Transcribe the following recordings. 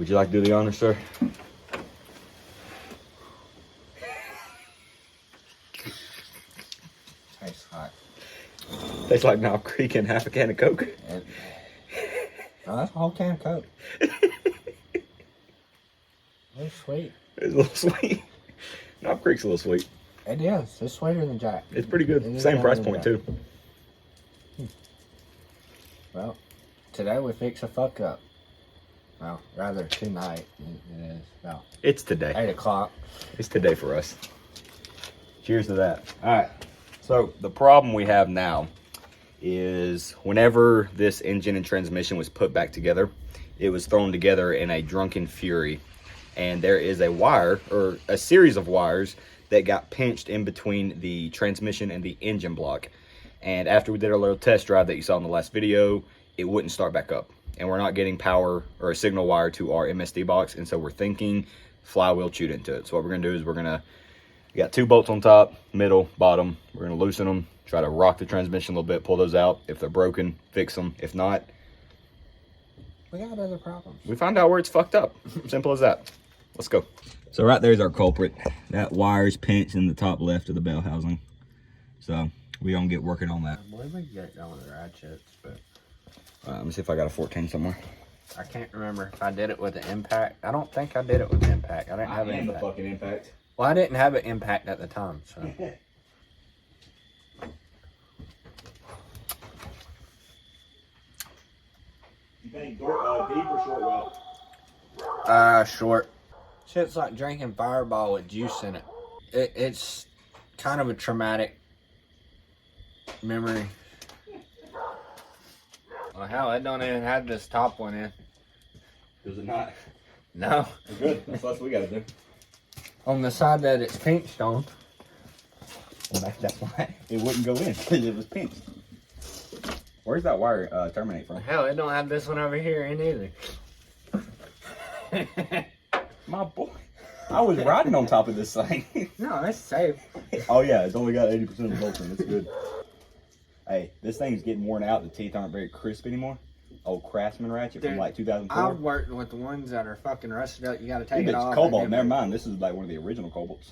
Would you like to do the honor, sir? Tastes hot. Tastes like Knob Creek and half a can of Coke. Oh, that's a whole can of Coke. It's sweet. It's a little sweet. Knob Creek's a little sweet. It is. It's sweeter than Jack. It's pretty good. Same price point, too. Well, today we fix a fuck up. Well, rather tonight. It is. Well, It's today. 8 o'clock. It's today for us. Cheers to that. All right. So the problem we have now is whenever this engine and transmission was put back together, it was thrown together in a drunken fury. And there is a wire, or a series of wires, that got pinched in between the transmission and the engine block. And after we did our little test drive that you saw in the last video, it wouldn't start back up. And we're not getting power or a signal wire to our MSD box. And so we're thinking flywheel chewed into it. So what we're gonna do is we got 2 bolts on top, middle, bottom. We're gonna loosen them, try to rock the transmission a little bit, pull those out. If they're broken, fix them. If not, We got other problems. we find out where it's fucked up. Simple as that. Let's go. So right there's our culprit. That wire's pinched in the top left of the bell housing. So we're gonna get working on that. I believe we get it on the ratchets, but Let me see if I got a 14 somewhere. I can't remember if I did it with an impact. I don't think I did it with an impact. I didn't have an impact. fucking impact. Well, I didn't have an impact at the time, so. You think deep or short well? Short. Shit's like drinking Fireball with juice in it. It's kind of a traumatic memory. Well, hell, it don't even have this top one in. Does it not? No. We're good. That's what we gotta do. On the side that it's pinched on. Well, that's why it wouldn't go in, because it was pinched. Where's that wire terminate from? Hell, it don't have this one over here in either. My boy. I was riding on top of this thing. No, it's safe. Oh yeah, it's only got 80% of the bolts in. It's good. Hey, this thing's getting worn out. The teeth aren't very crisp anymore. Old Craftsman ratchet from like 2004. I've worked with the ones that are fucking rusted out. You gotta take it It's off. cobalt. Never mind. This is like one of the original cobalts.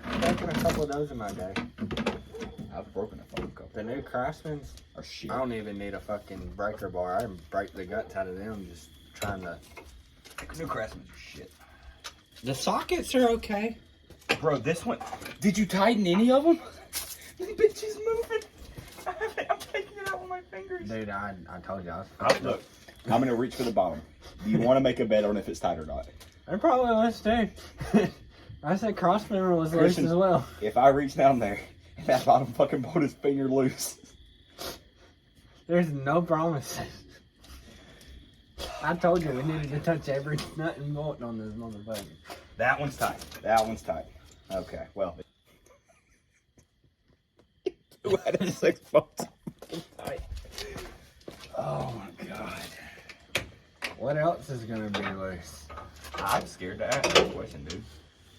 I've broken a couple of those in my day. I've broken a fucking couple. The new Craftsmans, Oh shit. I don't even need a fucking breaker bar. I break the guts out of them just trying to. New Craftsman's are shit. The sockets are okay. Bro, this one. Did you tighten any of them? The bitch is moving. I'm taking it out with my fingers. Dude, I told you I was. Look, I'm gonna reach for the bottom. Do you want to make a bet on if it's tight or not? They're probably loose too. I said cross member was Christian, loose as well. If I reach down there and that bottom fucking bolt is finger loose. There's no promises. I told you we needed to touch every nut and bolt on this motherfucker. That one's tight. That one's tight. Okay, well. 2 out of 6 bolts are tight. Oh my god. What else is gonna be loose? I'm scared to ask that question, dude.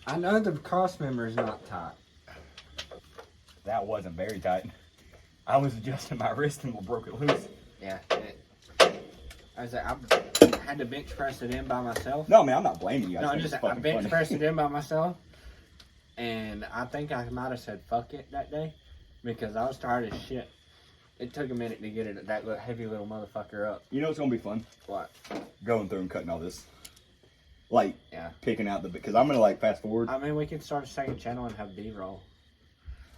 I know the cross member is not tight. That wasn't very tight. I was adjusting my wrist and broke it loose. Yeah. I had to bench press it in by myself. No, man, I'm not blaming you. No, I bench pressed it in by myself. And I think I might have said fuck it that day. Because I was tired as shit. It took a minute to get it, that little heavy little motherfucker up. You know what's gonna be fun? What? Going through and cutting all this. Like, Yeah. picking out the, because I'm gonna like fast forward. I mean, we could start a second channel and have B-roll.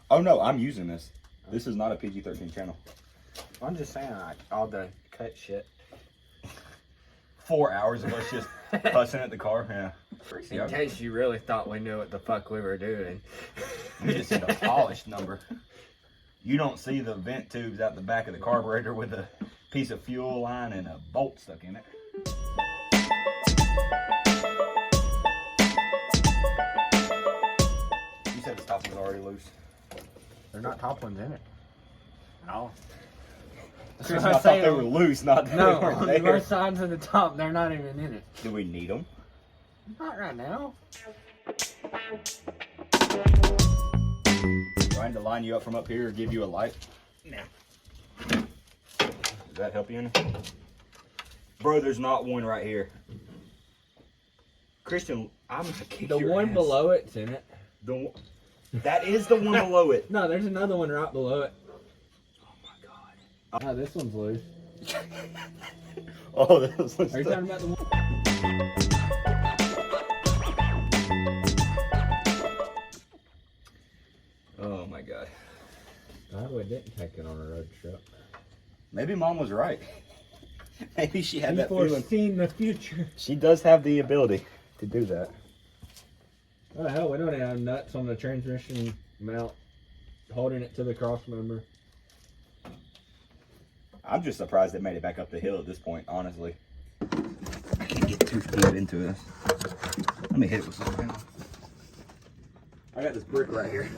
Oh no, I'm using this. This is not a PG-13 channel. I'm just saying, like, all the cut shit. 4 hours of us just fussing at the car. Yeah. In case you really thought we knew what the fuck we were doing. You just see the polished number. You don't see the vent tubes out the back of the carburetor with a piece of fuel line and a bolt stuck in it. You said the top was already loose. They're not top ones in it. No. Chris, I thought they were loose, not that No, they weren't on there. both sides of the top, they're not even in it. Do we need them? Not right now. Trying to line you up from up here or give you a light? No. Does that help you any? Bro, there's not one right here. Christian, I'm gonna kick The your one ass. below it's in it. That is the one below it. No, there's another one right below it. Oh my god. Oh, this one's loose. Oh, this was Are you talking about the one? Oh my god. Glad we didn't take it on a road trip. Maybe Mom was right. Maybe she had that feeling. Foreseen the future. She does have the ability to do that. Oh hell, we don't have nuts on the transmission mount holding it to the cross member. I'm just surprised it made it back up the hill at this point, honestly. I can't get too deep into this. Let me hit it with something. I got this brick right here.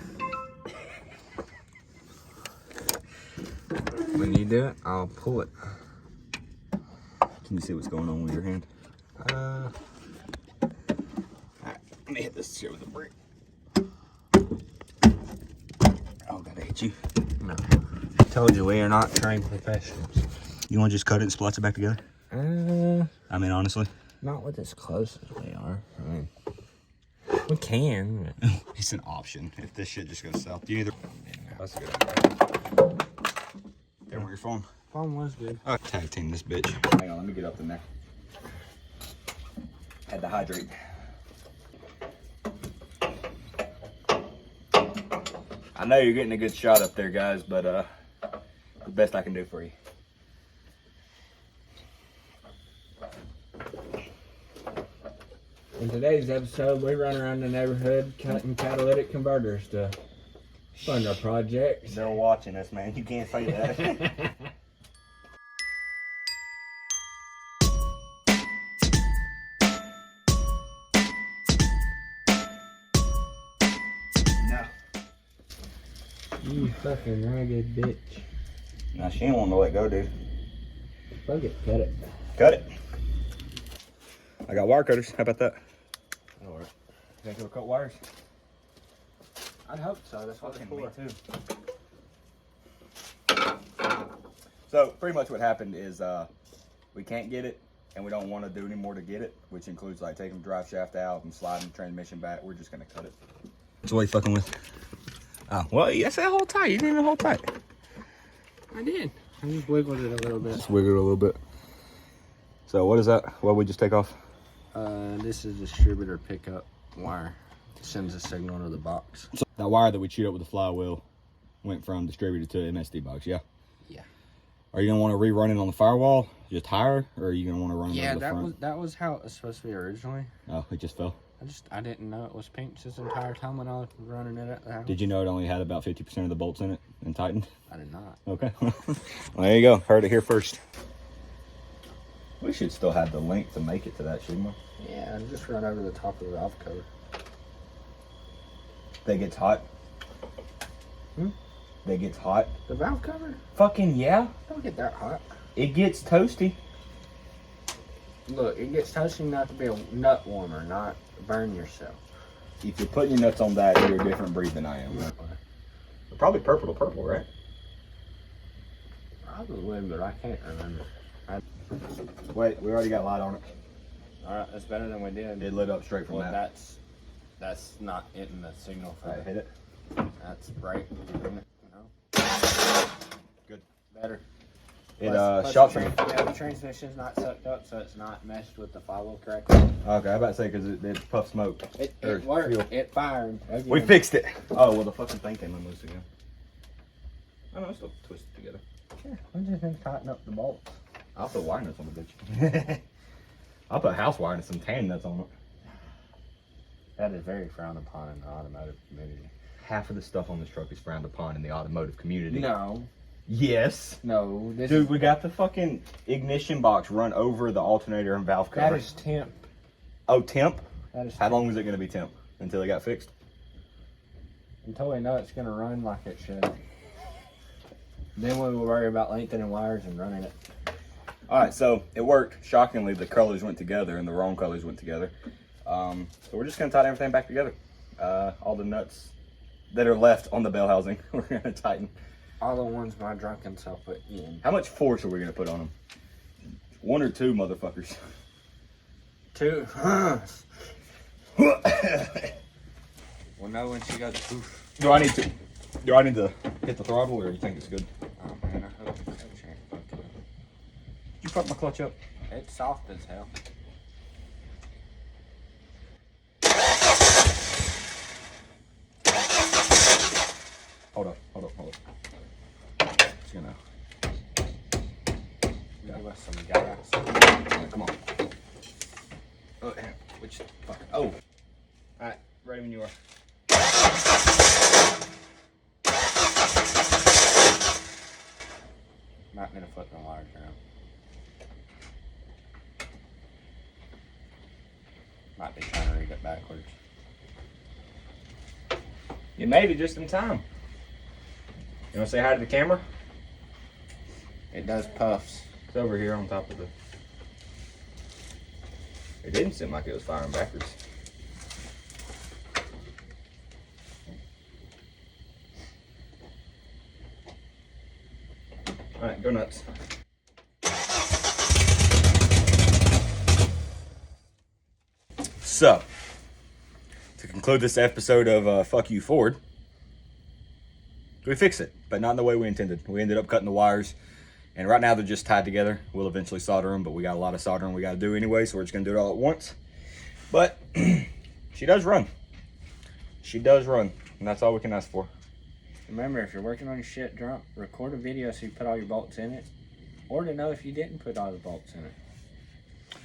When you do it, I'll pull it. Can you see what's going on with your hand? Alright, let me hit this shit with a brick. Oh, gotta hit you. No. Told you we are not trained professionals. You want to just cut it and splice it back together? I mean, honestly. Not with as close as we are. I mean, we can. But... It's an option if this shit just goes south. You either. That's good. There, where your phone? Phone was good. Oh, tag team this bitch. Hang on, let me get up in there. Had to hydrate. I know you're getting a good shot up there, guys, but the best I can do for you. In today's episode, we run around the neighborhood cutting catalytic converters to fund our projects. They're watching us, man. You can't say that. No. You fucking ragged bitch. Now she ain't wanting to let go, dude. Fuck it, cut it. Cut it. I got wire cutters. How about that? All right. Think it'll cut wires? I'd hope so. That's what it's for. Too. So pretty much what happened is we can't get it, and we don't want to do any more to get it, which includes like taking the drive shaft out and sliding the transmission back. We're just gonna cut it. So what are you fucking with? Oh, well, yes, that whole tight. You didn't even hold tight. I did. I just wiggled it a little bit. Just wiggled it a little bit. So what is that? What we just take off? This is distributor pickup wire. It sends a signal to the box. So that wire that we chewed up with the flywheel went from distributor to MSD box, yeah? Yeah. Are you gonna want to rerun it on the firewall, just higher, or are you gonna want to run it Yeah, over the front? that was how it was supposed to be originally. Oh, it just fell. I didn't know it was pinched this entire time when I was running it at the house. Did you know it only had about 50% of the bolts in it and tightened? I did not. Okay. Well, there you go. Heard it here first. We should still have the length to make it to that, shouldn't we? Yeah, I just run over the top of the valve cover. That gets hot. Hmm? That gets hot. The valve cover? Fucking yeah. Don't get that hot. It gets toasty. Look, it gets toasty enough to be a nut warmer, not burn yourself. If you're putting your nuts on that, you're a different breed than I am. Right? Probably purple to purple, right? Probably, but I can't remember. Wait, we already got light on it. Alright, that's better than we did. It lit up straight from Well, that. that's not hitting the signal for Alright, hit it. That's bright, isn't it? No. Good. Better. It Plus shot the some. the transmission's not sucked up, so it's not meshed with the flywheel correctly. Okay, I about to say because it puffed smoke. It Or worked. fuel. It fired. Again. We fixed it. Oh well, the fucking thing came loose again. Oh no, it's still twisted together. Sure. I just think tighten up the bolts. I'll put wire nuts on the bitch. I'll put house wire and some tan nuts on it. That is very frowned upon in the automotive community. Half of the stuff on this truck is frowned upon in the automotive community. No. Yes. No. This Dude, is, we got the fucking ignition box run over the alternator and valve cover. that is temp. Oh, temp? That is How temp. long was it going to be temp? Until it got fixed? Until we know it's going to run like it should. Then we will worry about lengthening wires and running it. Alright, so it worked. Shockingly, the colors went together and the wrong colors went together. So we're just going to tighten everything back together. All the nuts that are left on the bell housing, we're going to tighten. All the ones my drunken self put in. How much force are we going to put on them? 1 or 2, motherfuckers? 2. We'll know when she goes poof. Do I need to hit the throttle, or you think it's good? Oh man, I hope the clutch ain't fucking up. Did you fuck my clutch up? It's soft as hell. Hold up. It's gonna. Give us some gas. Alright, come on. Oh, damn. Which fuck? Oh. Alright, ready when you are. Might need to flip the wires around. Might be trying to read it backwards. You made it just in time. You wanna say hi to the camera? It does puffs. It's over here on top of the. It didn't seem like it was firing backwards. Alright, go nuts. So, to conclude this episode of Fuck You Ford, we fixed it, but not in the way we intended. We ended up cutting the wires, and right now they're just tied together. We'll eventually solder them, but we got a lot of soldering we got to do anyway, so we're just going to do it all at once. But she does run. She does run, and that's all we can ask for. Remember, if you're working on your shit drunk, record a video so you put all your bolts in it, or to know if you didn't put all the bolts in it.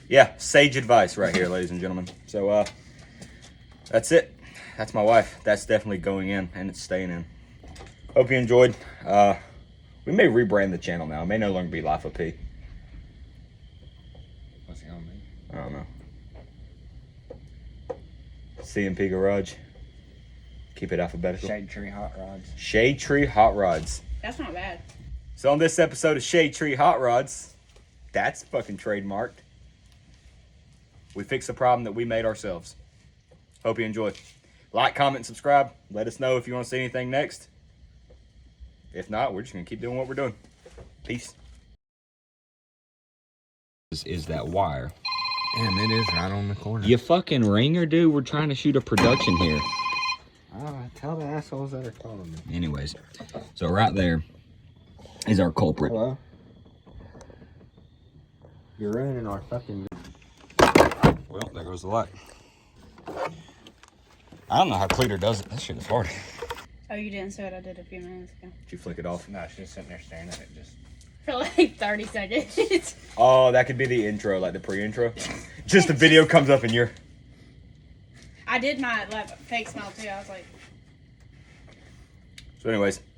Yeah, sage advice right here, ladies and gentlemen. So, that's it. That's my wife. That's definitely going in, and it's staying in. Hope you enjoyed. We may rebrand the channel now. It may no longer be Life of P. What's it gonna be? I don't know. CMP Garage. Keep it alphabetical. Shade Tree Hot Rods. Shade Tree Hot Rods. That's not bad. So on this episode of Shade Tree Hot Rods, that's fucking trademarked. We fixed the problem that we made ourselves. Hope you enjoyed. Like, comment, and subscribe. Let us know if you want to see anything next. If not, we're just going to keep doing what we're doing. Peace. This is that wire. Damn, it is right on the corner. You fucking ringer, dude. We're trying to shoot a production here. Tell the assholes that are calling me. Anyways, so right there is our culprit. Hello? You're ruining our fucking... Well, there goes the light. I don't know how Cleater does it. That shit is hard. Oh, you didn't say what I did a few minutes ago. Did you flick it off? No, she's sitting there staring at it just... For like 30 seconds. Oh, that could be the intro, like the pre-intro. Just the video comes up and you're... I did my like fake smile too. I was like... So anyways,